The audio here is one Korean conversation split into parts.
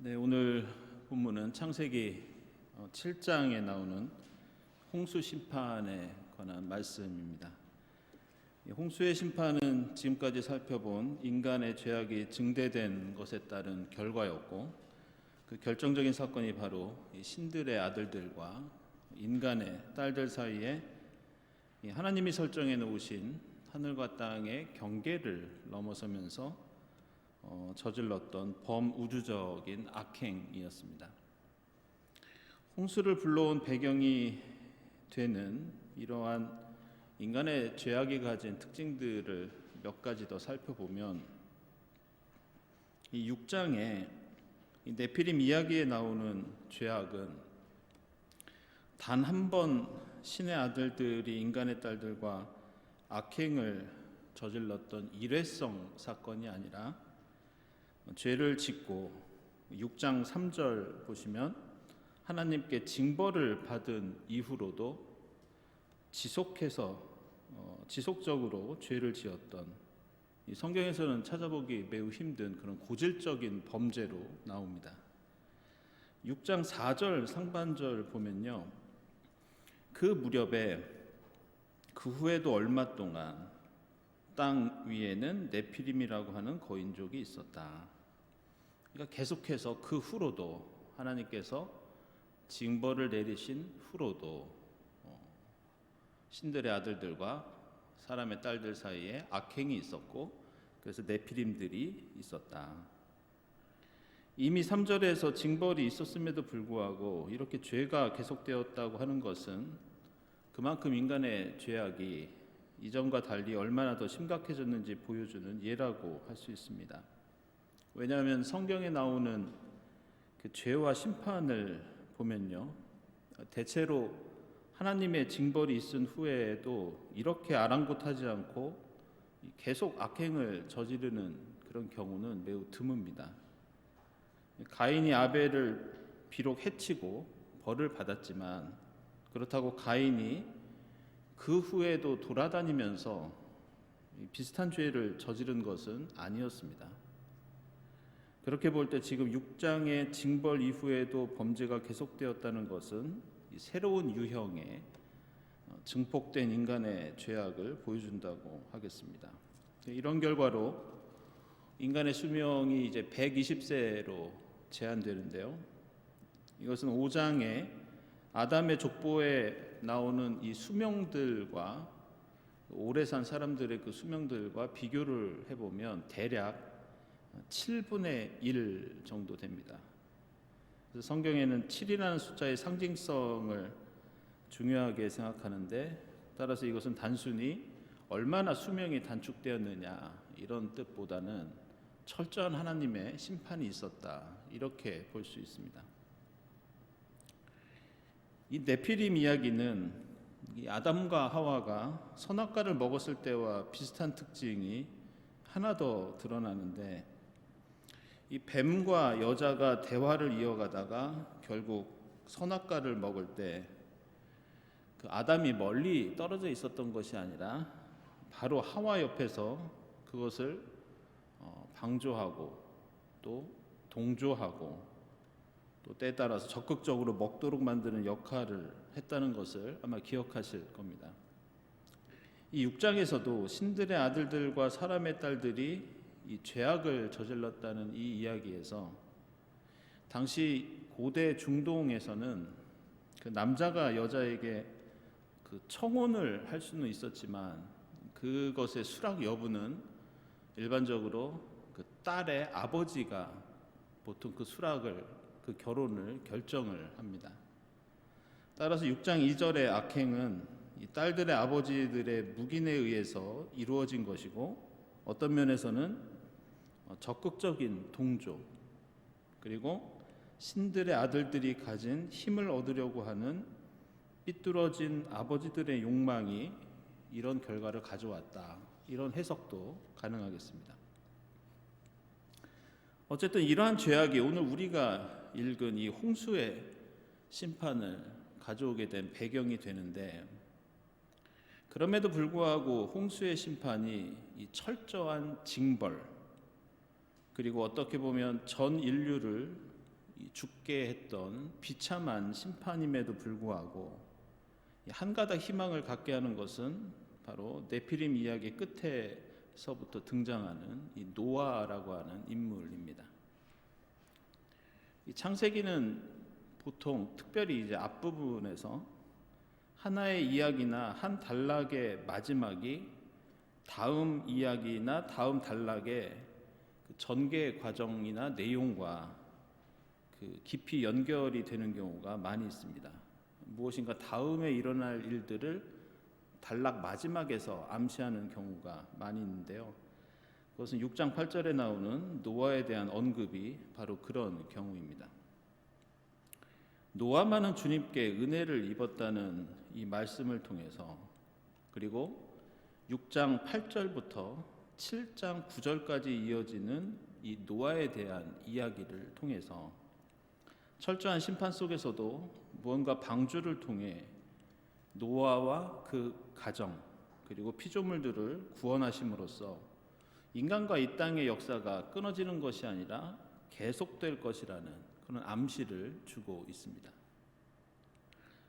네, 오늘 본문은 창세기 7장에 나오는 홍수 심판에 관한 말씀입니다. 홍수의 심판은 지금까지 살펴본 인간의 죄악이 증대된 것에 따른 결과였고, 그 결정적인 사건이 바로 신들의 아들들과 인간의 딸들 사이에 하나님이 설정해 놓으신 하늘과 땅의 경계를 넘어서면서 저질렀던 범우주적인 악행이었습니다. 홍수를 불러온 배경이 되는 이러한 인간의 죄악이 가진 특징들을 몇 가지 더 살펴보면, 이 6장에 이 네피림 이야기에 나오는 죄악은 단 한 번 신의 아들들이 인간의 딸들과 악행을 저질렀던 일회성 사건이 아니라, 죄를 짓고 6장 3절 보시면 하나님께 징벌을 받은 이후로도 지속적으로 죄를 지었던, 이 성경에서는 찾아보기 매우 힘든 그런 고질적인 범죄로 나옵니다. 6장 4절 상반절 보면요, 그 무렵에 그 후에도 얼마 동안 땅 위에는 네피림이라고 하는 거인족이 있었다. 그러니까 계속해서 그 후로도, 하나님께서 징벌을 내리신 후로도 신들의 아들들과 사람의 딸들 사이에 악행이 있었고, 그래서 네피림들이 있었다. 이미 3절에서 징벌이 있었음에도 불구하고 이렇게 죄가 계속되었다고 하는 것은 그만큼 인간의 죄악이 이전과 달리 얼마나 더 심각해졌는지 보여주는 예라고 할 수 있습니다. 왜냐하면 성경에 나오는 그 죄와 심판을 보면요, 대체로 하나님의 징벌이 있은 후에도 이렇게 아랑곳하지 않고 계속 악행을 저지르는 그런 경우는 매우 드뭅니다. 가인이 아벨을 비록 해치고 벌을 받았지만, 그렇다고 가인이 그 후에도 돌아다니면서 비슷한 죄를 저지른 것은 아니었습니다. 그렇게 볼 때 지금 6장의 징벌 이후에도 범죄가 계속되었다는 것은 새로운 유형의 증폭된 인간의 죄악을 보여준다고 하겠습니다. 이런 결과로 인간의 수명이 이제 120세로 제한되는데요, 이것은 5장에 아담의 족보에 나오는 이 수명들과 오래 산 사람들의 그 수명들과 비교를 해보면 대략 7분의 1 정도 됩니다. 그래서 성경에는 7이라는 숫자의 상징성을 중요하게 생각하는데, 따라서 이것은 단순히 얼마나 수명이 단축되었느냐 이런 뜻보다는 철저한 하나님의 심판이 있었다, 이렇게 볼 수 있습니다. 이 네피림 이야기는 이 아담과 하와가 선악과를 먹었을 때와 비슷한 특징이 하나 더 드러나는데, 이 뱀과 여자가 대화를 이어가다가 결국 선악과를 먹을 때 그 아담이 멀리 떨어져 있었던 것이 아니라 바로 하와 옆에서 그것을 방조하고 또 동조하고 또 때에 따라서 적극적으로 먹도록 만드는 역할을 했다는 것을 아마 기억하실 겁니다. 이 6장에서도 신들의 아들들과 사람의 딸들이 이 죄악을 저질렀다는 이 이야기에서, 당시 고대 중동에서는 그 남자가 여자에게 그 청혼을 할 수는 있었지만 그것의 수락 여부는 일반적으로 그 딸의 아버지가 보통 그 수락을, 그 결혼을 결정을 합니다. 따라서 6장 2절의 악행은 이 딸들의 아버지들의 묵인에 의해서 이루어진 것이고, 어떤 면에서는 적극적인 동조, 그리고 신들의 아들들이 가진 힘을 얻으려고 하는 삐뚤어진 아버지들의 욕망이 이런 결과를 가져왔다, 이런 해석도 가능하겠습니다. 어쨌든 이러한 죄악이 오늘 우리가 읽은 이 홍수의 심판을 가져오게 된 배경이 되는데, 그럼에도 불구하고 홍수의 심판이 이 철저한 징벌, 그리고 어떻게 보면 전 인류를 죽게 했던 비참한 심판임에도 불구하고 한 가닥 희망을 갖게 하는 것은 바로 네피림 이야기 끝에서부터 등장하는 이 노아라고 하는 인물입니다. 이 창세기는 보통 특별히 이제 앞부분에서 하나의 이야기나 한 단락의 마지막이 다음 이야기나 다음 단락의 그 전개 과정이나 내용과 그 깊이 연결이 되는 경우가 많이 있습니다. 무엇인가 다음에 일어날 일들을 단락 마지막에서 암시하는 경우가 많이 있는데요. 그것은 6장 8절에 나오는 노아에 대한 언급이 바로 그런 경우입니다. 노아만은 주님께 은혜를 입었다는 이 말씀을 통해서, 그리고 6장 8절부터 7장 9절까지 이어지는 이 노아에 대한 이야기를 통해서 철저한 심판 속에서도 무언가 방주를 통해 노아와 그 가정 그리고 피조물들을 구원하심으로써 인간과 이 땅의 역사가 끊어지는 것이 아니라 계속될 것이라는 그런 암시를 주고 있습니다.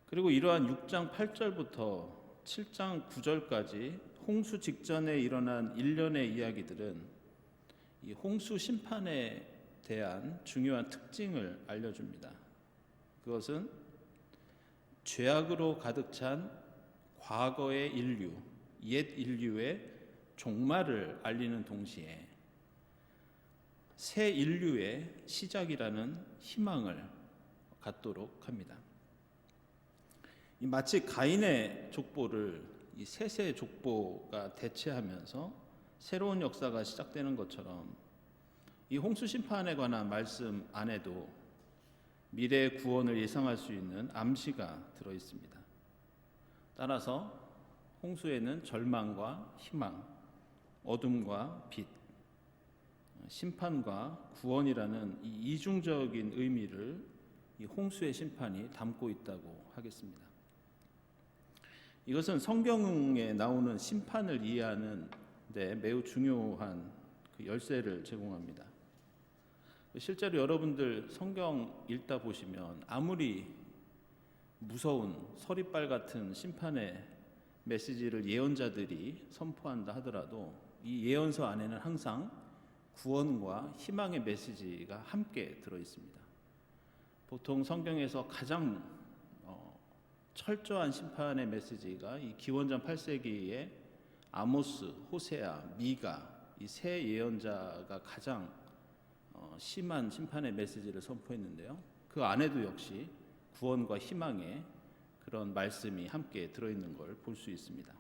그리고 이러한 6장 8절부터 7장 9절까지 홍수 직전에 일어난 일련의 이야기들은 이 홍수 심판에 대한 중요한 특징을 알려줍니다. 그것은 죄악으로 가득 찬 과거의 인류, 옛 인류의 종말을 알리는 동시에 새 인류의 시작이라는 희망을 갖도록 합니다. 마치 가인의 족보를 이 셋의 족보가 대체하면서 새로운 역사가 시작되는 것처럼 이 홍수 심판에 관한 말씀 안에도 미래의 구원을 예상할 수 있는 암시가 들어 있습니다. 따라서 홍수에는 절망과 희망, 어둠과 빛, 심판과 구원이라는 이 이중적인 의미를 이 홍수의 심판이 담고 있다고 하겠습니다. 이것은 성경에 나오는 심판을 이해하는 데 매우 중요한 그 열쇠를 제공합니다. 실제로 여러분들 성경 읽다 보시면 아무리 무서운 서리빨 같은 심판의 메시지를 예언자들이 선포한다 하더라도 이 예언서 안에는 항상 구원과 희망의 메시지가 함께 들어 있습니다. 보통 성경에서 가장 철저한 심판의 메시지가 이 기원전 8세기에 아모스, 호세아, 미가 이 세 예언자가 가장 심한 심판의 메시지를 선포했는데요. 그 안에도 역시 구원과 희망의 그런 말씀이 함께 들어있는 걸 볼 수 있습니다.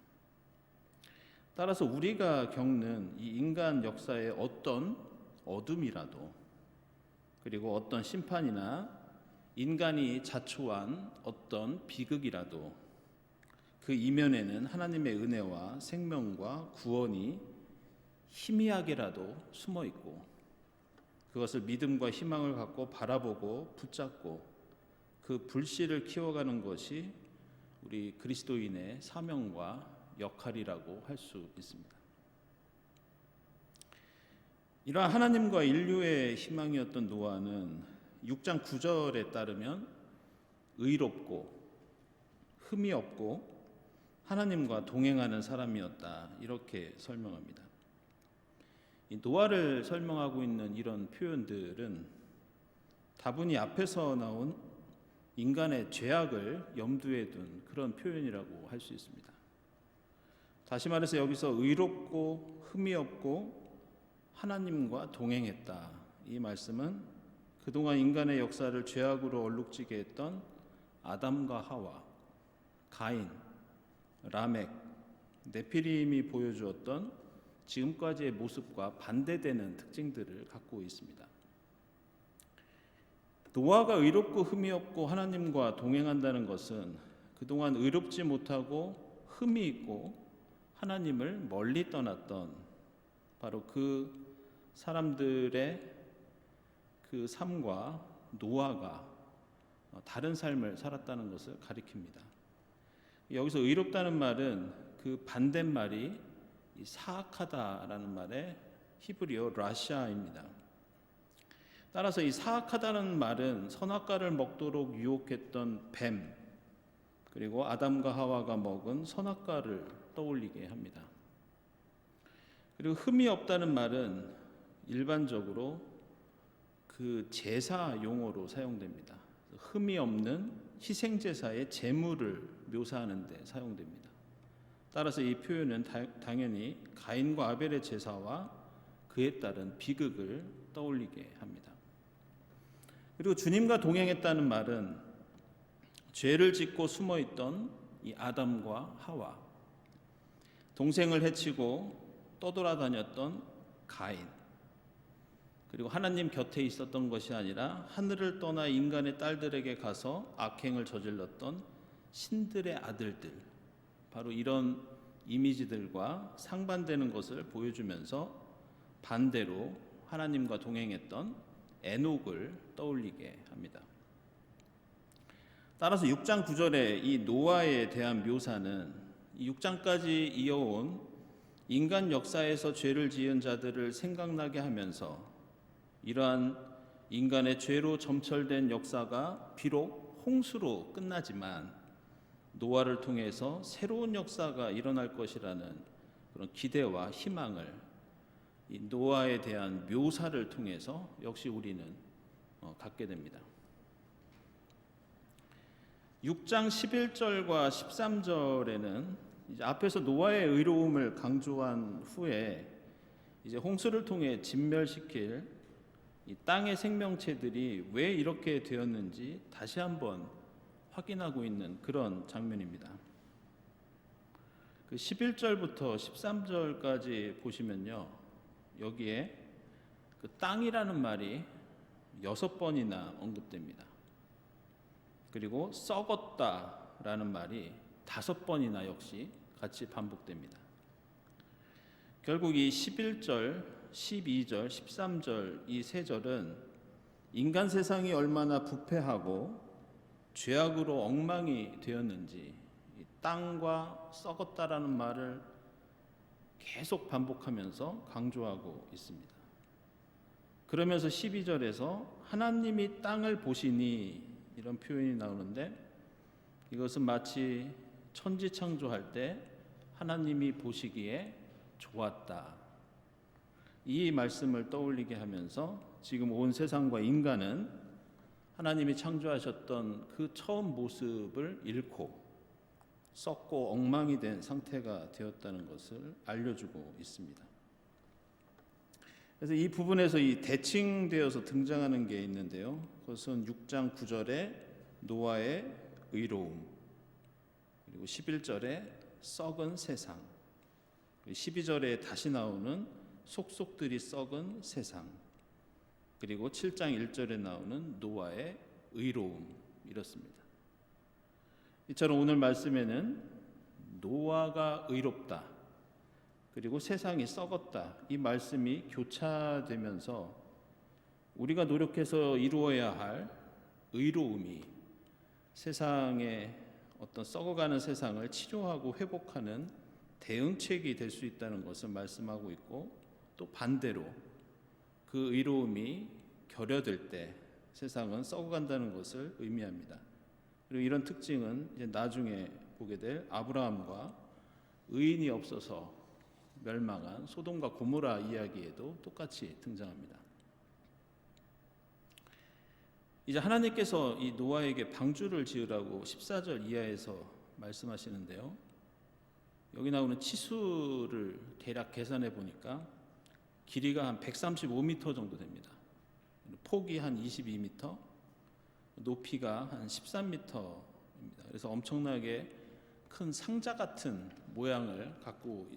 따라서 우리가 겪는 이 인간 역사의 어떤 어둠이라도, 그리고 어떤 심판이나 인간이 자초한 어떤 비극이라도 그 이면에는 하나님의 은혜와 생명과 구원이 희미하게라도 숨어 있고, 그것을 믿음과 희망을 갖고 바라보고 붙잡고 그 불씨를 키워가는 것이 우리 그리스도인의 사명과 역할이라고 할 수 있습니다. 이러한 하나님과 인류의 희망이었던 노아는 6장 9절에 따르면 의롭고 흠이 없고 하나님과 동행하는 사람이었다, 이렇게 설명합니다. 이 노아를 설명하고 있는 이런 표현들은 다분히 앞에서 나온 인간의 죄악을 염두에 둔 그런 표현이라고 할 수 있습니다. 다시 말해서 여기서 의롭고 흠이 없고 하나님과 동행했다, 이 말씀은 그동안 인간의 역사를 죄악으로 얼룩지게 했던 아담과 하와, 가인, 라멕, 네피림이 보여주었던 지금까지의 모습과 반대되는 특징들을 갖고 있습니다. 노아가 의롭고 흠이 없고 하나님과 동행한다는 것은 그동안 의롭지 못하고 흠이 있고 하나님을 멀리 떠났던 바로 그 사람들의 그 삶과 노아가 다른 삶을 살았다는 것을 가리킵니다. 여기서 의롭다는 말은 그 반대말이 사악하다라는 말의 히브리어 라샤입니다. 따라서 이 사악하다는 말은 선악과를 먹도록 유혹했던 뱀, 그리고 아담과 하와가 먹은 선악과를 떠올리게 합니다. 그리고 흠이 없다는 말은 일반적으로 그 제사 용어로 사용됩니다. 흠이 없는 희생제사의 제물을 묘사하는 데 사용됩니다. 따라서 이 표현은 당연히 가인과 아벨의 제사와 그에 따른 비극을 떠올리게 합니다. 그리고 주님과 동행했다는 말은 죄를 짓고 숨어있던 이 아담과 하와, 동생을 해치고 떠돌아다녔던 가인, 그리고 하나님 곁에 있었던 것이 아니라 하늘을 떠나 인간의 딸들에게 가서 악행을 저질렀던 신들의 아들들, 바로 이런 이미지들과 상반되는 것을 보여주면서 반대로 하나님과 동행했던 에녹을 떠올리게 합니다. 따라서 6장 9절에 이 노아에 대한 묘사는 6장까지 이어온 인간 역사에서 죄를 지은 자들을 생각나게 하면서 이러한 인간의 죄로 점철된 역사가 비록 홍수로 끝나지만 노아를 통해서 새로운 역사가 일어날 것이라는 그런 기대와 희망을 이 노아에 대한 묘사를 통해서 역시 우리는 갖게 됩니다. 6장 11절과 13절에는 이제 앞에서 노아의 의로움을 강조한 후에 이제 홍수를 통해 진멸시킬 이 땅의 생명체들이 왜 이렇게 되었는지 다시 한번 확인하고 있는 그런 장면입니다. 그 11절부터 13절까지 보시면요, 여기에 그 땅이라는 말이 6번이나 언급됩니다. 그리고 썩었다라는 말이 5번이나 역시 같이 반복됩니다. 결국 이 11절, 12절, 13절 이 세 절은 인간 세상이 얼마나 부패하고 죄악으로 엉망이 되었는지 땅과 썩었다라는 말을 계속 반복하면서 강조하고 있습니다. 그러면서 12절에서 하나님이 땅을 보시니 이런 표현이 나오는데 이것은 마치 천지 창조할 때 하나님이 보시기에 좋았다, 이 말씀을 떠올리게 하면서 지금 온 세상과 인간은 하나님이 창조하셨던 그 처음 모습을 잃고 썩고 엉망이 된 상태가 되었다는 것을 알려주고 있습니다. 그래서 이 부분에서 이 대칭되어서 등장하는 게 있는데요, 그것은 6장 9절에 노아의 의로움, 그리고 11절에 썩은 세상, 12절에 다시 나오는 속속들이 썩은 세상, 그리고 7장 1절에 나오는 노아의 의로움, 이렇습니다. 이처럼 오늘 말씀에는 노아가 의롭다, 그리고 세상이 썩었다, 이 말씀이 교차되면서 우리가 노력해서 이루어야 할 의로움이 세상의 어떤 썩어가는 세상을 치료하고 회복하는 대응책이 될 수 있다는 것을 말씀하고 있고, 또 반대로 그 의로움이 결여될 때 세상은 썩어간다는 것을 의미합니다. 그리고 이런 특징은 이제 나중에 보게 될 아브라함과 의인이 없어서 멸망한 소돔과 고모라 이야기에도 똑같이 등장합니다. 이제 하나님께서 이 노아에게 방주를 지으라고 14절 이하에서 말씀하시는데요, 여기 나오는 치수를 대략 계산해 보니까 길이가 한 135m 정도 됩니다. 폭이 한 22m, 높이가 한 13m입니다. 그래서 엄청나게 큰 상자 같은 모양을 갖고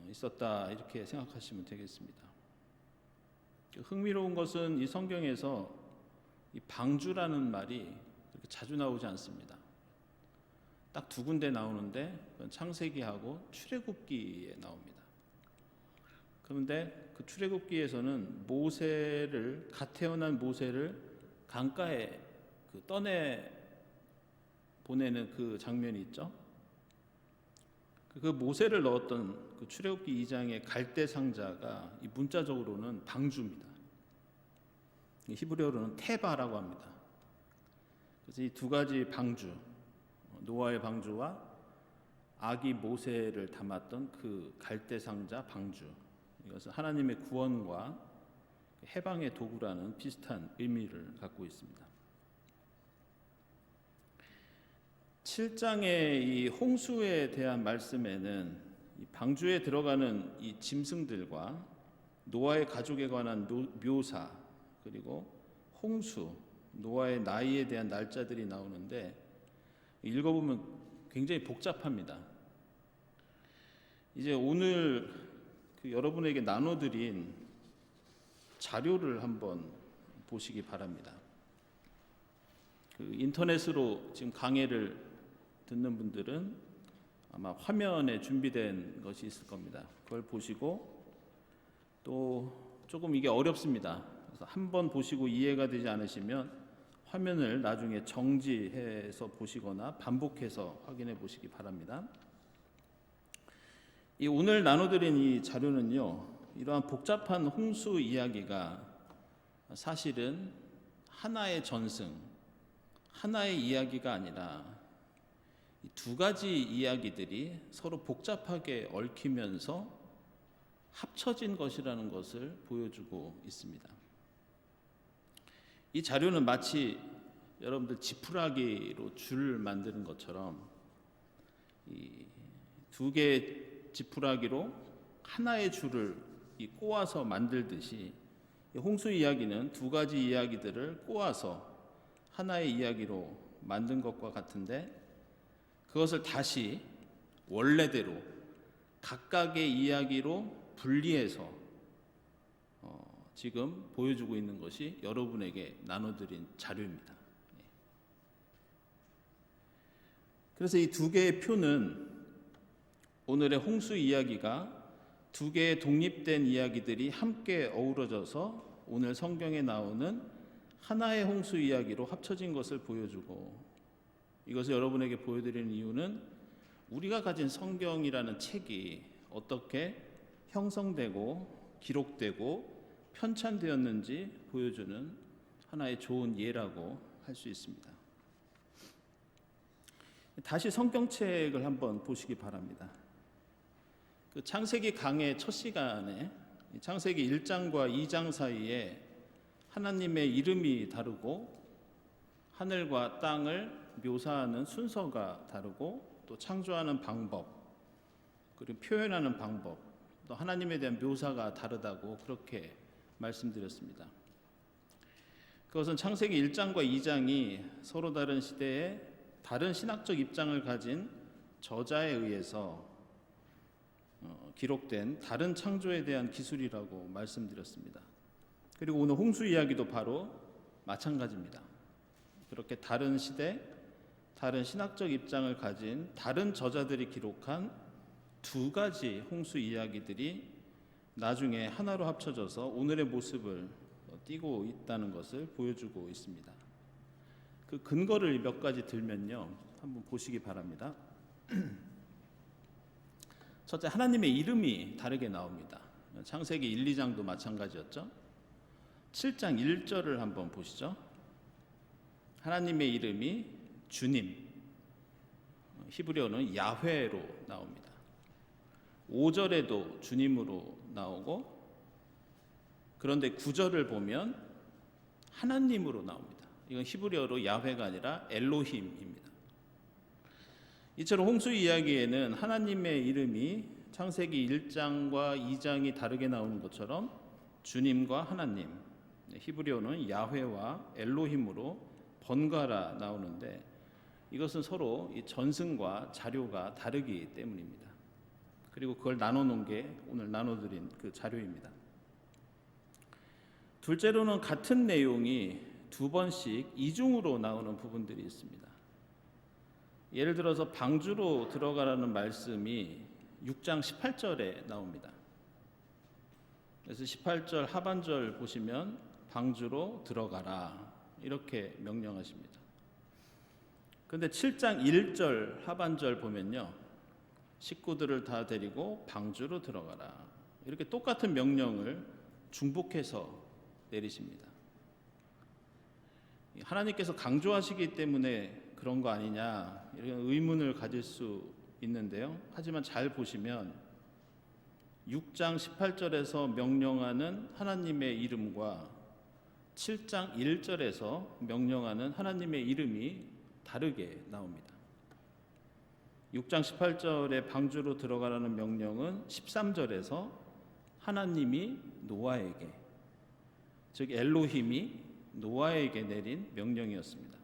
있었다, 이렇게 생각하시면 되겠습니다. 흥미로운 것은 이 성경에서 이 방주라는 말이 그렇게 자주 나오지 않습니다. 딱 두 군데 나오는데 그건 창세기하고 출애굽기에 나옵니다. 그런데 그 출애굽기에서는 모세를, 갓 태어난 모세를 강가에 그 떠내 보내는 그 장면이 있죠. 그 모세를 넣었던 그 출애굽기 2장의 갈대 상자가 이 문자적으로는 방주입니다. 히브리어로는 테바라고 합니다. 그래서 이 두 가지 방주, 노아의 방주와 아기 모세를 담았던 그 갈대 상자 방주, 이것은 하나님의 구원과 해방의 도구라는 비슷한 의미를 갖고 있습니다. 7장의 이 홍수에 대한 말씀에는 이 방주에 들어가는 이 짐승들과 노아의 가족에 관한 묘사, 그리고 홍수, 노아의 나이에 대한 날짜들이 나오는데 읽어보면 굉장히 복잡합니다. 이제 오늘 여러분에게 나눠드린 자료를 한번 보시기 바랍니다. 인터넷으로 지금 강의를 듣는 분들은 아마 화면에 준비된 것이 있을 겁니다. 그걸 보시고 또 조금 이게 어렵습니다. 그래서 한번 보시고 이해가 되지 않으시면 화면을 나중에 정지해서 보시거나 반복해서 확인해 보시기 바랍니다. 이 오늘 나눠드린 이 자료는요, 이러한 복잡한 홍수 이야기가 사실은 하나의 전승, 하나의 이야기가 아니라 두 가지 이야기들이 서로 복잡하게 얽히면서 합쳐진 것이라는 것을 보여주고 있습니다. 이 자료는 마치 여러분들 지푸라기로 줄 만드는 것처럼 이 두 개의 지푸라기로 하나의 줄을 꼬아서 만들듯이 홍수 이야기는 두 가지 이야기들을 꼬아서 하나의 이야기로 만든 것과 같은데, 그것을 다시 원래대로 각각의 이야기로 분리해서 지금 보여주고 있는 것이 여러분에게 나눠드린 자료입니다. 그래서 이 두 개의 표는 오늘의 홍수 이야기가 두 개의 독립된 이야기들이 함께 어우러져서 오늘 성경에 나오는 하나의 홍수 이야기로 합쳐진 것을 보여주고, 이것을 여러분에게 보여드리는 이유는 우리가 가진 성경이라는 책이 어떻게 형성되고 기록되고 편찬되었는지 보여주는 하나의 좋은 예라고 할 수 있습니다. 다시 성경책을 한번 보시기 바랍니다. 그 창세기 강의 첫 시간에 창세기 1장과 2장 사이에 하나님의 이름이 다르고 하늘과 땅을 묘사하는 순서가 다르고 또 창조하는 방법, 그리고 표현하는 방법, 또 하나님에 대한 묘사가 다르다고 그렇게 말씀드렸습니다. 그것은 창세기 1장과 2장이 서로 다른 시대에 다른 신학적 입장을 가진 저자에 의해서 기록된 다른 창조에 대한 기술이라고 말씀드렸습니다. 그리고 오늘 홍수 이야기도 바로 마찬가지입니다. 그렇게 다른 시대, 다른 신학적 입장을 가진 다른 저자들이 기록한 두 가지 홍수 이야기들이 나중에 하나로 합쳐져서 오늘의 모습을 띠고 있다는 것을 보여주고 있습니다. 그 근거를 몇 가지 들면요, 한번 보시기 바랍니다. 첫째, 하나님의 이름이 다르게 나옵니다. 창세기 1, 2장도 마찬가지였죠. 7장 1절을 한번 보시죠. 하나님의 이름이 주님, 히브리어는 야훼로 나옵니다. 5절에도 주님으로 나오고, 그런데 9절을 보면 하나님으로 나옵니다. 이건 히브리어로 야훼가 아니라 엘로힘입니다. 이처럼 홍수 이야기에는 하나님의 이름이 창세기 1장과 2장이 다르게 나오는 것처럼 주님과 하나님, 히브리어는 야훼와 엘로힘으로 번갈아 나오는데, 이것은 서로 이 전승과 자료가 다르기 때문입니다. 그리고 그걸 나눠놓은 게 오늘 나눠드린 그 자료입니다. 둘째로는 같은 내용이 두 번씩 이중으로 나오는 부분들이 있습니다. 예를 들어서 방주로 들어가라는 말씀이 6장 18절에 나옵니다. 그래서 18절 하반절 보시면 방주로 들어가라 이렇게 명령하십니다. 그런데 7장 1절 하반절 보면요, 식구들을 다 데리고 방주로 들어가라 이렇게 똑같은 명령을 중복해서 내리십니다. 하나님께서 강조하시기 때문에 그런 거 아니냐 이런 의문을 가질 수 있는데요. 하지만 잘 보시면 6장 18절에서 명령하는 하나님의 이름과 7장 1절에서 명령하는 하나님의 이름이 다르게 나옵니다. 6장 18절에 방주로 들어가라는 명령은 13절에서 하나님이 노아에게, 즉 엘로힘이 노아에게 내린 명령이었습니다.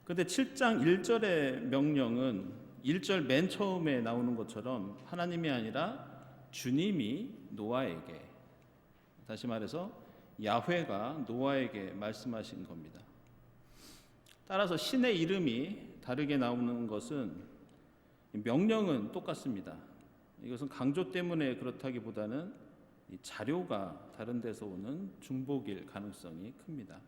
그런데 7장 1절의 명령은 1절 맨 처음에 나오는 것처럼 하나님이 아니라 주님이 노아에게, 다시 말해서 야훼가 노아에게 말씀하신 겁니다. 따라서 신의 이름이 다르게 나오는 것은 명령은 똑같습니다. 이것은 강조 때문에 그렇다기보다는 자료가 다른 데서 오는 중복일 가능성이 큽니다.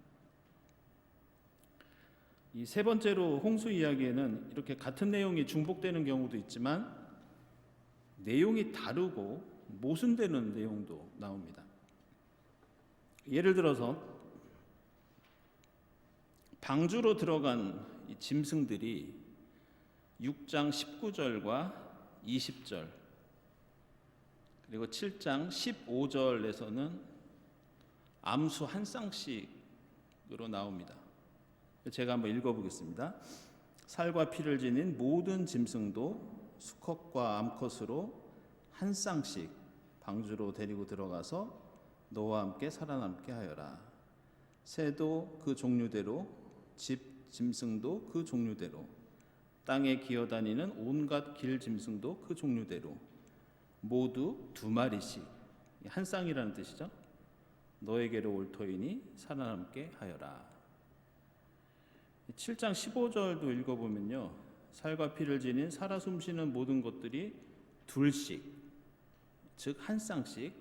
이 세 번째로 홍수 이야기에는 이렇게 같은 내용이 중복되는 경우도 있지만 내용이 다르고 모순되는 내용도 나옵니다. 예를 들어서 방주로 들어간 이 짐승들이 6장 19절과 20절 그리고 7장 15절에서는 암수 한 쌍씩으로 나옵니다. 제가 한번 읽어보겠습니다. 살과 피를 지닌 모든 짐승도 수컷과 암컷으로 한 쌍씩 방주로 데리고 들어가서 너와 함께 살아남게 하여라. 새도 그 종류대로, 집 짐승도 그 종류대로, 땅에 기어다니는 온갖 길 짐승도 그 종류대로 모두 2마리씩, 한 쌍이라는 뜻이죠. 너에게로 올 터이니 살아남게 하여라. 7장 15절도 읽어보면요, 살과 피를 지닌 살아 숨쉬는 모든 것들이 2씩, 즉 한 쌍씩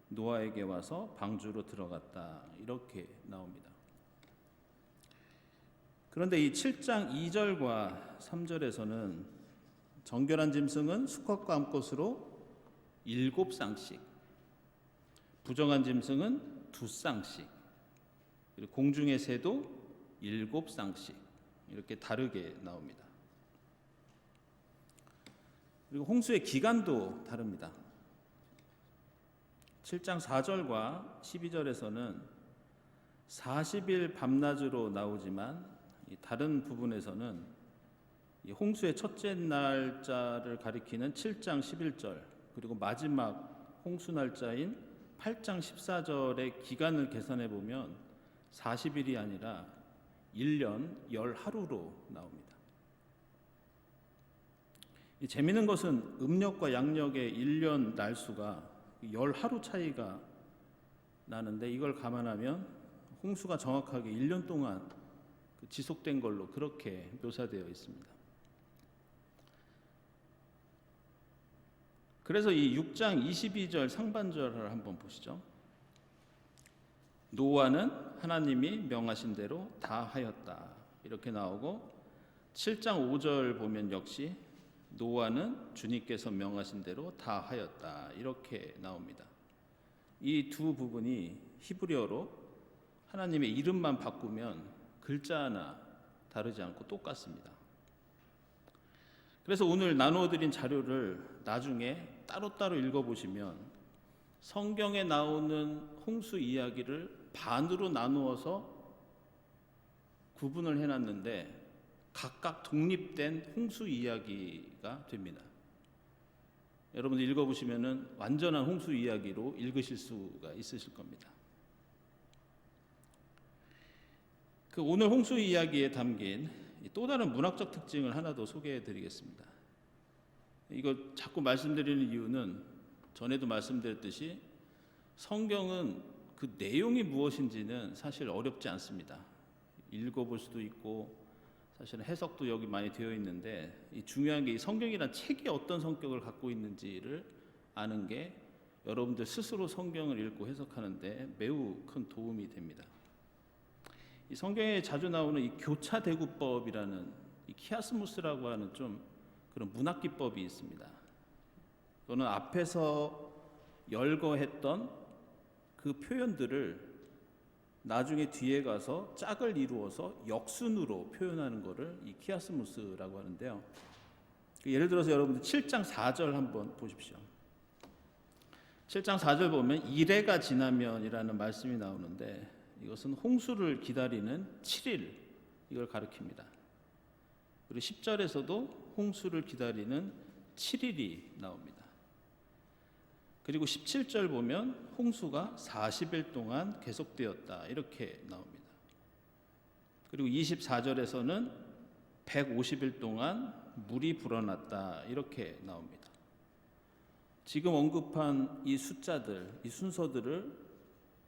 노아에게 와서 방주로 들어갔다, 이렇게 나옵니다. 그런데 이 7장 2절과 3절에서는 정결한 짐승은 수컷과 암컷으로 7쌍씩, 부정한 짐승은 2쌍씩, 그리고 공중의 새도 7쌍씩, 이렇게 다르게 나옵니다. 그리고 홍수의 기간도 다릅니다. 7장 4절과 12절에서는 40일 밤낮으로 나오지만 다른 부분에서는 홍수의 첫째 날짜를 가리키는 7장 11절 그리고 마지막 홍수 날짜인 8장 14절의 기간을 계산해 보면 40일이 아니라 1년 10하루로 나옵니다. 재미있는 것은 음력과 양력의 1년 날수가 10하루 차이가 나는데 이걸 감안하면 홍수가 정확하게 1년 동안 지속된 걸로 그렇게 묘사되어 있습니다. 그래서 이 6장 22절 상반절을 한번 보시죠. 노아는 하나님이 명하신 대로 다 하였다, 이렇게 나오고 7장 5절 보면 역시 노아는 주님께서 명하신 대로 다 하였다, 이렇게 나옵니다. 이 두 부분이 히브리어로 하나님의 이름만 바꾸면 글자 하나 다르지 않고 똑같습니다. 그래서 오늘 나누어드린 자료를 나중에 따로따로 읽어보시면 성경에 나오는 홍수 이야기를 반으로 나누어서 구분을 해놨는데 각각 독립된 홍수 이야기가 됩니다. 여러분들 읽어보시면 완전한 홍수 이야기로 읽으실 수가 있으실 겁니다. 그 오늘 홍수 이야기에 담긴 또 다른 문학적 특징을 하나 더 소개해 드리겠습니다. 이거 자꾸 말씀드리는 이유는 전에도 말씀드렸듯이 성경은 그 내용이 무엇인지는 사실 어렵지 않습니다. 읽어볼 수도 있고 사실은 해석도 여기 많이 되어 있는데 이 중요한 게 이 성경이란 책이 어떤 성격을 갖고 있는지를 아는 게 여러분들 스스로 성경을 읽고 해석하는데 매우 큰 도움이 됩니다. 이 성경에 자주 나오는 이 교차대구법이라는 이 키아스무스라고 하는 좀 그런 문학 기법이 있습니다. 또는 앞에서 열거했던 그 표현들을 나중에 뒤에 가서 짝을 이루어서 역순으로 표현하는 것을 이 키아스모스라고 하는데요. 예를 들어서 여러분들 7장 4절 한번 보십시오. 7장 4절 보면 이래가 지나면이라는 말씀이 나오는데 이것은 홍수를 기다리는 7일 이걸 가리킵니다. 그리고 10절에서도 홍수를 기다리는 7일이 나옵니다. 그리고 17절 보면 홍수가 40일 동안 계속되었다 이렇게 나옵니다. 그리고 24절에서는 150일 동안 물이 불어났다 이렇게 나옵니다. 지금 언급한 이 숫자들, 이 순서들을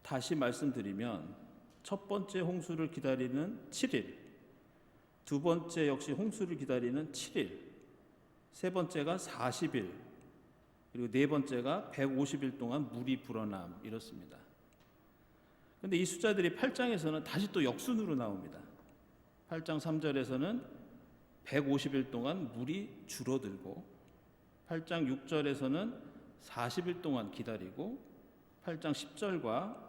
다시 말씀드리면 첫 번째 홍수를 기다리는 7일, 두 번째 역시 홍수를 기다리는 7일, 세 번째가 40일, 그리고 네 번째가 150일 동안 물이 불어남 이렇습니다. 그런데 이 숫자들이 8장에서는 다시 또 역순으로 나옵니다. 8장 3절에서는 150일 동안 물이 줄어들고 8장 6절에서는 40일 동안 기다리고 8장 10절과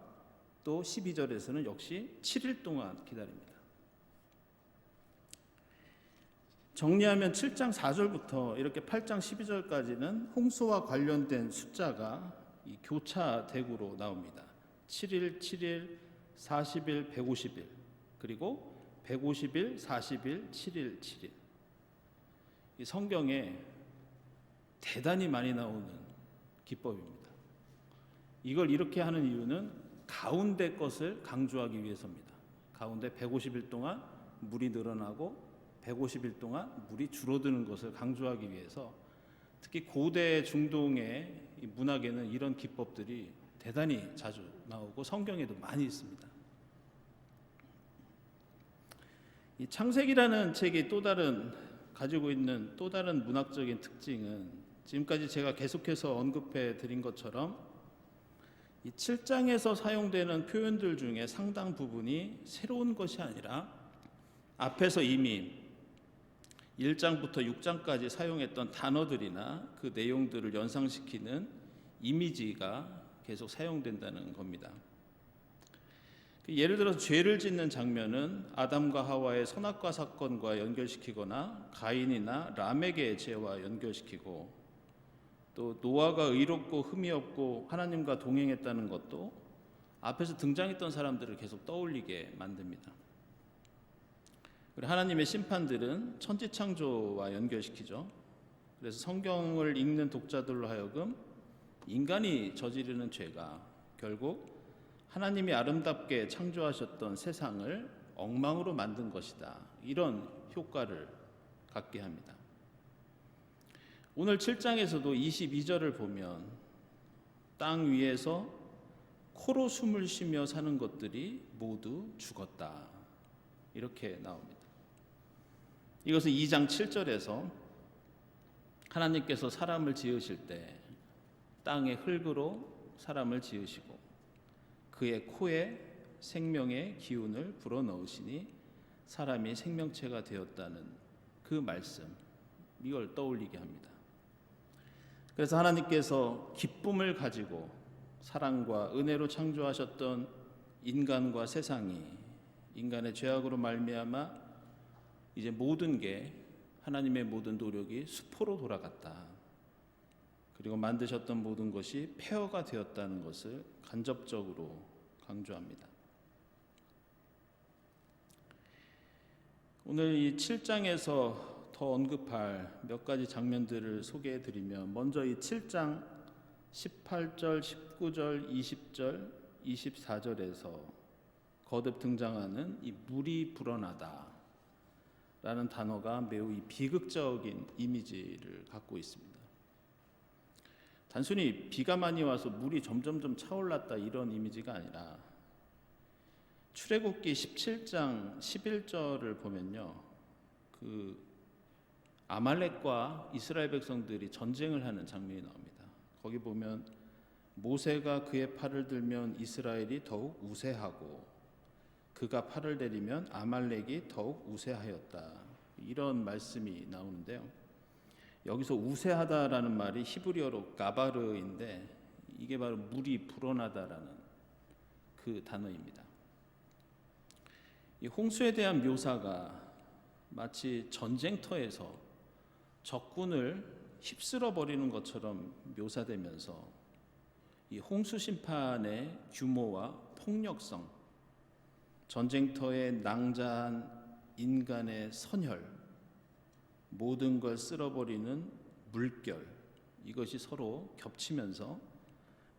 또 12절에서는 역시 7일 동안 기다립니다. 정리하면 7장 4절부터 이렇게 8장 12절까지는 홍수와 관련된 숫자가 이 교차대구로 나옵니다. 7일, 7일, 40일, 150일, 그리고 150일, 40일, 7일, 7일. 이 성경에 대단히 많이 나오는 기법입니다. 이걸 이렇게 하는 이유는 가운데 것을 강조하기 위해서입니다. 가운데 150일 동안 물이 늘어나고 150일 동안 물이 줄어드는 것을 강조하기 위해서 특히 고대 중동의 문학에는 이런 기법들이 대단히 자주 나오고 성경에도 많이 있습니다. 이 창세기라는 책이 가지고 있는 또 다른 문학적인 특징은 지금까지 제가 계속해서 언급해 드린 것처럼 이 7장에서 사용되는 표현들 중에 상당 부분이 새로운 것이 아니라 앞에서 이미 1장부터 6장까지 사용했던 단어들이나 그 내용들을 연상시키는 이미지가 계속 사용된다는 겁니다. 예를 들어서 죄를 짓는 장면은 아담과 하와의 선악과 사건과 연결시키거나 가인이나 람에게의 죄와 연결시키고 또 노아가 의롭고 흠이 없고 하나님과 동행했다는 것도 앞에서 등장했던 사람들을 계속 떠올리게 만듭니다. 그리고 하나님의 심판들은 천지창조와 연결시키죠. 그래서 성경을 읽는 독자들로 하여금 인간이 저지르는 죄가 결국 하나님이 아름답게 창조하셨던 세상을 엉망으로 만든 것이다. 이런 효과를 갖게 합니다. 오늘 7장에서도 22절을 보면 땅 위에서 코로 숨을 쉬며 사는 것들이 모두 죽었다. 이렇게 나옵니다. 이것은 2장 7절에서 하나님께서 사람을 지으실 때 땅의 흙으로 사람을 지으시고 그의 코에 생명의 기운을 불어넣으시니 사람이 생명체가 되었다는 그 말씀, 이걸 떠올리게 합니다. 그래서 하나님께서 기쁨을 가지고 사랑과 은혜로 창조하셨던 인간과 세상이 인간의 죄악으로 말미암아 이제 모든 게 하나님의 모든 노력이 수포로 돌아갔다. 그리고 만드셨던 모든 것이 폐허가 되었다는 것을 간접적으로 강조합니다. 오늘 이 7장에서 더 언급할 몇 가지 장면들을 소개해 드리면 먼저 이 7장 18절, 19절, 20절, 24절에서 거듭 등장하는 이 물이 불어나다 라는 단어가 매우 이 비극적인 이미지를 갖고 있습니다. 단순히 비가 많이 와서 물이 점점점 차올랐다 이런 이미지가 아니라 출애굽기 17장 11절을 보면요, 그 아말렉과 이스라엘 백성들이 전쟁을 하는 장면이 나옵니다. 거기 보면 모세가 그의 팔을 들면 이스라엘이 더욱 우세하고 그가 팔을 내리면 아말렉이 더욱 우세하였다. 이런 말씀이 나오는데요. 여기서 우세하다라는 말이 히브리어로 가바르인데 이게 바로 물이 불어나다라는 그 단어입니다. 이 홍수에 대한 묘사가 마치 전쟁터에서 적군을 휩쓸어 버리는 것처럼 묘사되면서 이 홍수 심판의 규모와 폭력성, 전쟁터에 낭자한 인간의 선혈, 모든 걸 쓸어버리는 물결, 이것이 서로 겹치면서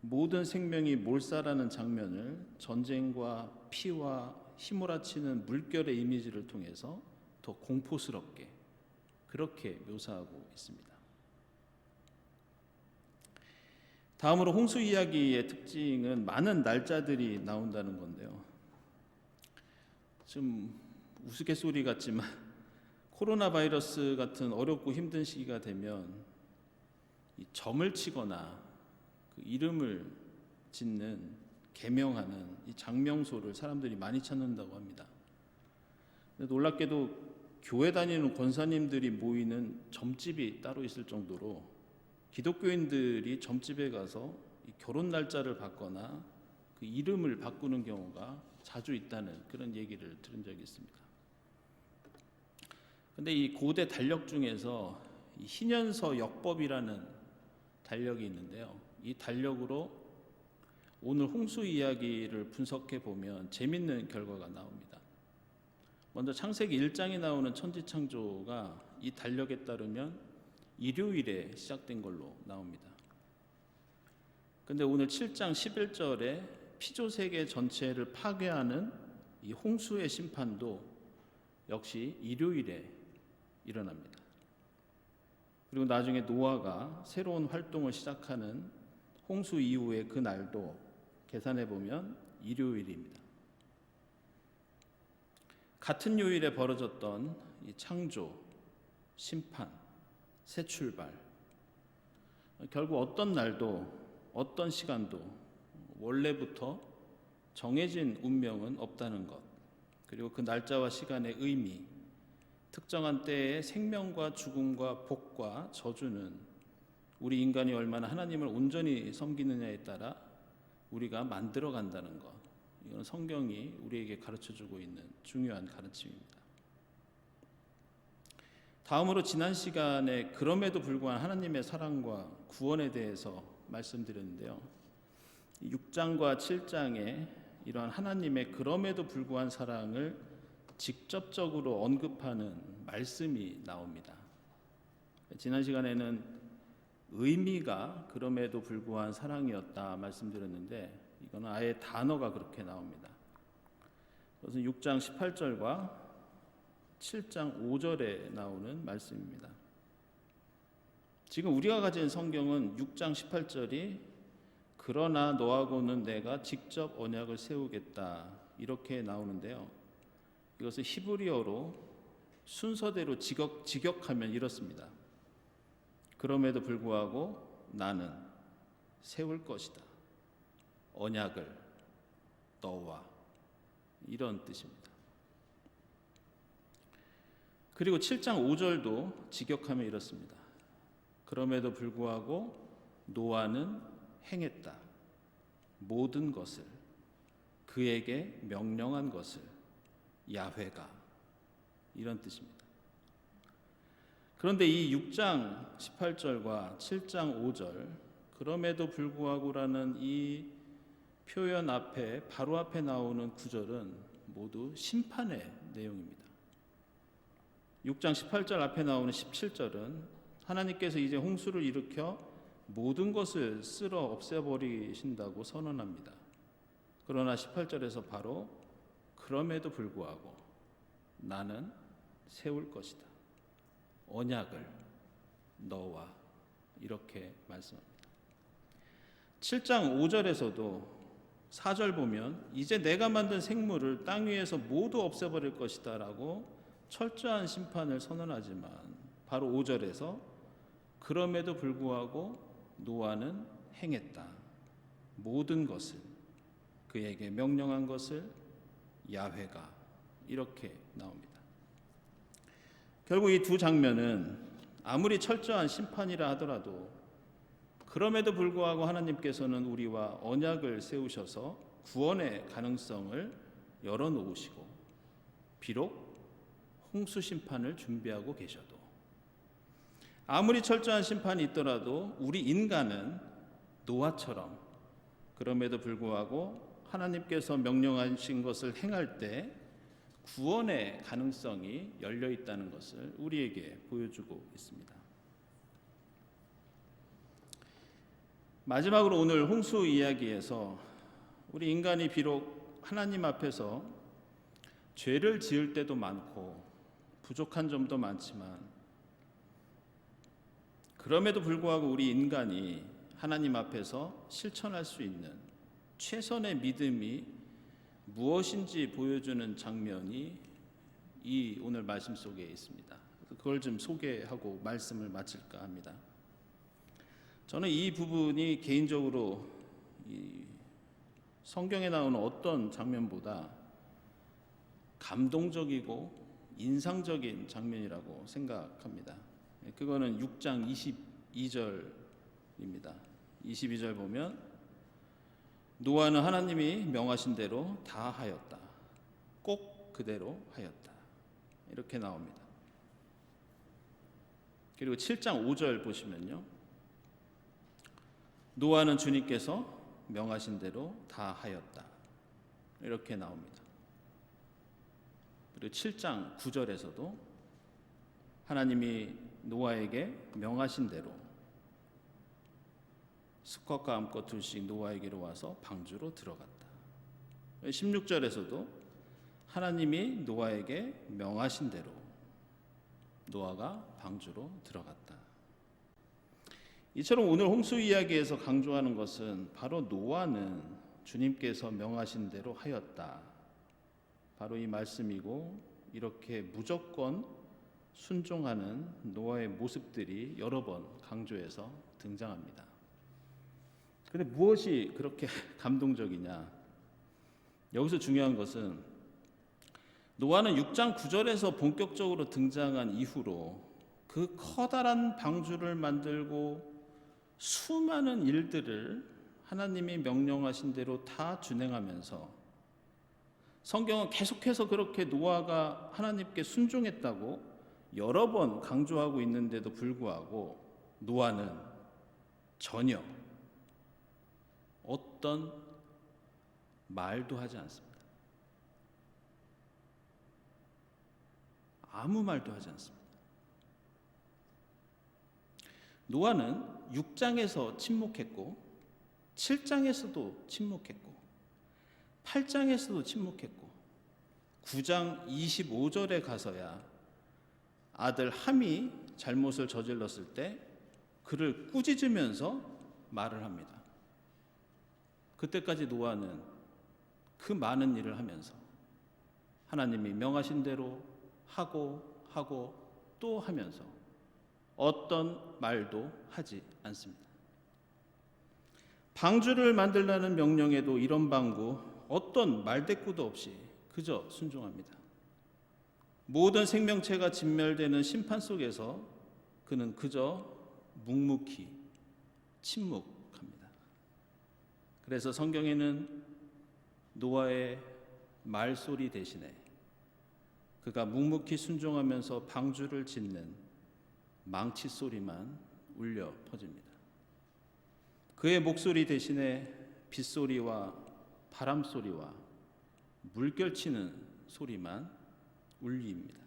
모든 생명이 몰살하는 장면을 전쟁과 피와 휘몰아치는 물결의 이미지를 통해서 더 공포스럽게 그렇게 묘사하고 있습니다. 다음으로 홍수 이야기의 특징은 많은 날짜들이 나온다는 건데요. 좀 우스갯소리 같지만 코로나 바이러스 같은 어렵고 힘든 시기가 되면 이 점을 치거나 그 이름을 짓는 개명하는 이 장명소를 사람들이 많이 찾는다고 합니다. 근데 놀랍게도 교회 다니는 권사님들이 모이는 점집이 따로 있을 정도로 기독교인들이 점집에 가서 이 결혼 날짜를 바꾸거나 그 이름을 바꾸는 경우가 자주 있다는 그런 얘기를 들은 적이 있습니다. 근데 이 고대 달력 중에서 이 희년서 역법이라는 달력이 있는데요. 이 달력으로 오늘 홍수 이야기를 분석해 보면 재밌는 결과가 나옵니다. 먼저 창세기 1장에 나오는 천지창조가 이 달력에 따르면 일요일에 시작된 걸로 나옵니다. 근데 오늘 7장 11절에 피조 세계 전체를 파괴하는 이 홍수의 심판도 역시 일요일에 일어납니다. 그리고 나중에 노아가 새로운 활동을 시작하는 홍수 이후의 그 날도 계산해 보면 일요일입니다. 같은 요일에 벌어졌던 이 창조, 심판, 새 출발, 결국 어떤 날도 어떤 시간도 원래부터 정해진 운명은 없다는 것, 그리고 그 날짜와 시간의 의미, 특정한 때의 생명과 죽음과 복과 저주는 우리 인간이 얼마나 하나님을 온전히 섬기느냐에 따라 우리가 만들어 간다는 것, 이건 성경이 우리에게 가르쳐주고 있는 중요한 가르침입니다. 다음으로 지난 시간에 그럼에도 불구하고 하나님의 사랑과 구원에 대해서 말씀드렸는데요. 6장과 7장에 이러한 하나님의 그럼에도 불구한 사랑을 직접적으로 언급하는 말씀이 나옵니다. 지난 시간에는 의미가 그럼에도 불구한 사랑이었다 말씀드렸는데 이거는 아예 단어가 그렇게 나옵니다. 그것은 6장 18절과 7장 5절에 나오는 말씀입니다. 지금 우리가 가진 성경은 6장 18절이 그러나 너하고는 내가 직접 언약을 세우겠다 이렇게 나오는데요. 이것을 히브리어로 순서대로 직역하면 이렇습니다. 그럼에도 불구하고 나는 세울 것이다. 언약을 너와, 이런 뜻입니다. 그리고 7장 5절도 직역하면 이렇습니다. 그럼에도 불구하고 노아는 행했다. 모든 것을, 그에게 명령한 것을, 야훼가, 이런 뜻입니다. 그런데 이 6장 18절과 7장 5절 그럼에도 불구하고라는 이 표현 앞에 바로 앞에 나오는 구절은 모두 심판의 내용입니다. 6장 18절 앞에 나오는 17절은 하나님께서 이제 홍수를 일으켜 모든 것을 쓸어 없애버리신다고 선언합니다. 그러나 18절에서 바로 그럼에도 불구하고 나는 세울 것이다. 언약을 너와, 이렇게 말씀합니다. 7장 5절에서도 4절 보면 이제 내가 만든 생물을 땅 위에서 모두 없애버릴 것이다 라고 철저한 심판을 선언하지만 바로 5절에서 그럼에도 불구하고 노아는 행했다. 모든 것을, 그에게 명령한 것을, 야훼가, 이렇게 나옵니다. 결국 이 두 장면은 아무리 철저한 심판이라 하더라도 그럼에도 불구하고 하나님께서는 우리와 언약을 세우셔서 구원의 가능성을 열어놓으시고 비록 홍수 심판을 준비하고 계셔도, 아무리 철저한 심판이 있더라도 우리 인간은 노아처럼 그럼에도 불구하고 하나님께서 명령하신 것을 행할 때 구원의 가능성이 열려 있다는 것을 우리에게 보여주고 있습니다. 마지막으로 오늘 홍수 이야기에서 우리 인간이 비록 하나님 앞에서 죄를 지을 때도 많고 부족한 점도 많지만, 그럼에도 불구하고 우리 인간이 하나님 앞에서 실천할 수 있는 최선의 믿음이 무엇인지 보여주는 장면이 이 오늘 말씀 속에 있습니다. 그걸 좀 소개하고 말씀을 마칠까 합니다. 저는 이 부분이 개인적으로 이 성경에 나오는 어떤 장면보다 감동적이고 인상적인 장면이라고 생각합니다. 그거는 6장 22절입니다. 22절 보면 노아는 하나님이 명하신 대로 다 하였다. 꼭 그대로 하였다. 이렇게 나옵니다. 그리고 7장 5절 보시면요, 노아는 주님께서 명하신 대로 다 하였다. 이렇게 나옵니다. 그리고 7장 9절에서도 하나님이 노아에게 명하신 대로 수컷과 암컷 둘씩 노아에게로 와서 방주로 들어갔다. 16절에서도 하나님이 노아에게 명하신 대로 노아가 방주로 들어갔다. 이처럼 오늘 홍수 이야기에서 강조하는 것은 바로 노아는 주님께서 명하신 대로 하였다, 바로 이 말씀이고, 이렇게 무조건 순종하는 노아의 모습들이 여러 번 강조해서 등장합니다. 그런데 무엇이 그렇게 감동적이냐? 여기서 중요한 것은 노아는 6장 9절에서 본격적으로 등장한 이후로 그 커다란 방주를 만들고 수많은 일들을 하나님이 명령하신 대로 다 준행하면서, 성경은 계속해서 그렇게 노아가 하나님께 순종했다고 여러 번 강조하고 있는데도 불구하고 노아는 전혀 어떤 말도 하지 않습니다. 아무 말도 하지 않습니다. 노아는 6장에서 침묵했고 7장에서도 침묵했고 8장에서도 침묵했고 9장 25절에 가서야 아들 함이 잘못을 저질렀을 때 그를 꾸짖으면서 말을 합니다. 그때까지 노아는 그 많은 일을 하면서 하나님이 명하신 대로 하고 또 하면서 어떤 말도 하지 않습니다. 방주를 만들라는 명령에도 이런 방구 어떤 말대꾸도 없이 그저 순종합니다. 모든 생명체가 진멸되는 심판 속에서 그는 그저 묵묵히 침묵합니다. 그래서 성경에는 노아의 말소리 대신에 그가 묵묵히 순종하면서 방주를 짓는 망치 소리만 울려 퍼집니다. 그의 목소리 대신에 빗소리와 바람 소리와 물결치는 소리만 울립니다.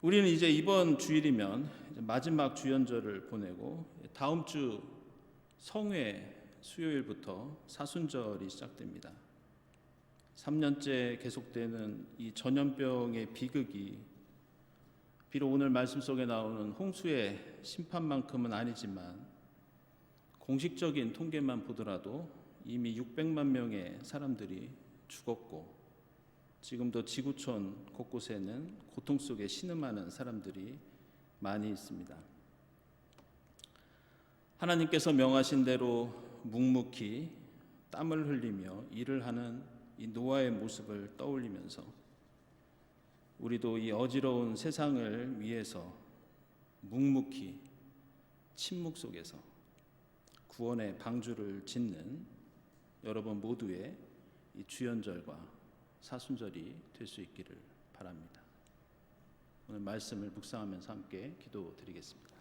우리는 이제 이번 주일이면 이제 마지막 주연절을 보내고 다음 주 성회 수요일부터 사순절이 시작됩니다. 3년째 계속되는 이 전염병의 비극이 비록 오늘 말씀 속에 나오는 홍수의 심판만큼은 아니지만 공식적인 통계만 보더라도 이미 600만 명의 사람들이 죽었고 지금도 지구촌 곳곳에는 고통 속에 신음하는 사람들이 많이 있습니다. 하나님께서 명하신 대로 묵묵히 땀을 흘리며 일을 하는 이 노아의 모습을 떠올리면서 우리도 이 어지러운 세상을 위해서 묵묵히 침묵 속에서 구원의 방주를 짓는 여러분 모두의 이 주연절과 사순절이 될 수 있기를 바랍니다. 오늘 말씀을 묵상하면서 함께 기도드리겠습니다.